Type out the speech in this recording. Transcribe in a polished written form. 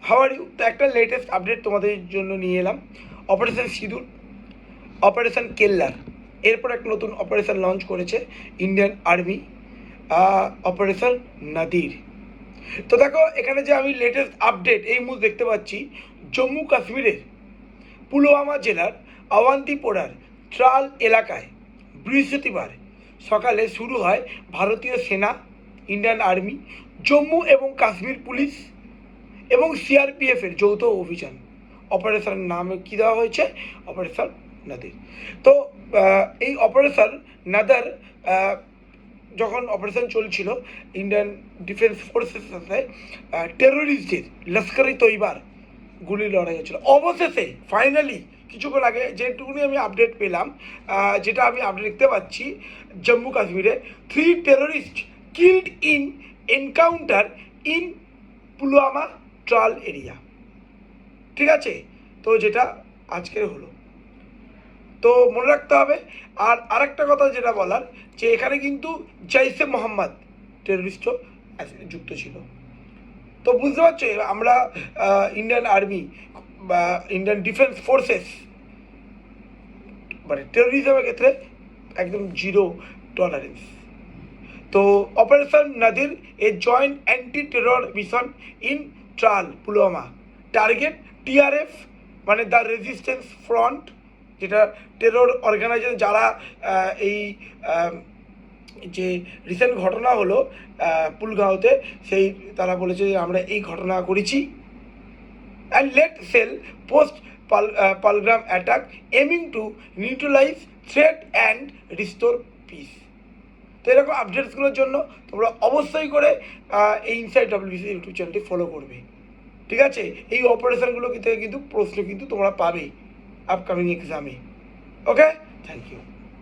How are you? তো একটা latest update তোমাদের জন্য নিয়ে এলাম। অপারেশন সিঁদুর, অপারেশন কেল্লার, এরপর একটা নতুন অপারেশন লঞ্চ করেছে ইন্ডিয়ান আর্মি, অপারেশন নাদির। তো দেখো এখানে যে আমি লেটেস্ট আপডেট এই মুহূর্তে দেখতে পাচ্ছি, জম্মু কাশ্মীরের পুলওয়ামা জেলার আওয়ান্তিপোরার ট্রাল এলাকায় বৃহস্পতিবার সকালে শুরু হয় ভারতীয় সেনা, ইন্ডিয়ান আর্মি, জম্মু এবং কাশ্মীর পুলিশ এবং সিআরপিএফের যৌথ অভিযান। অপারেশন নামে কী দেওয়া হয়েছে? অপারেশন নাদির। তো এই অপারেশন নাদার যখন অপারেশন চলছিল, ইন্ডিয়ান ডিফেন্স ফোর্সের সাথে টেরোরিস্টদের লস্কর ই তৈবার গুলি লড়াই হচ্ছিল। অবশেষে ফাইনালি কিছুক্ষণ আগে যেটুকুনি আমি আপডেট পেলাম, যেটা আমি আপডেট দেখতে পাচ্ছি, জম্মু কাশ্মীরে 3 terrorist killed in encounter in Pulwama Tral area. ঠিক আছে, তো যেটা আজকের হলো। তো মনে রাখতে হবে। আর আরেকটা কথা যেটা বলার, যে এখানে কিন্তু জৈশে মোহাম্মদ টেররিস্টও যুক্ত ছিল। তো বুঝতে পারছো, আমরা ইন্ডিয়ান আর্মি বা ইন্ডিয়ান ডিফেন্স ফোর্সেস মানে টেরোরিজমের ক্ষেত্রে একদম জিরো টলারেন্স। তো operation Nadir a joint anti terror mission in Tral Pulwama, target TRF মানে দ্য রেজিস্ট্যান্স ফ্রন্ট, যেটা টেরর অর্গানাইজেশন যারা এই যে রিসেন্ট ঘটনা হলো পুলগাঁওতে, সেই তারা বলেছে যে আমরা এই ঘটনা করেছি। অ্যান্ড লেট সেল post Pahalgam attack aiming to neutralise threat and restore peace. তো এরকম আপডেটসগুলোর জন্য তোমরা অবশ্যই করে এই ইনসাইড ডব্লিউবিসি ইউটিউব চ্যানেলটি ফলো করবে। ঠিক আছে, এই অপারেশনগুলো থেকে কিন্তু প্রশ্ন কিন্তু তোমরা পাবে আপকামিং এক্সামে। ওকে, থ্যাংক ইউ।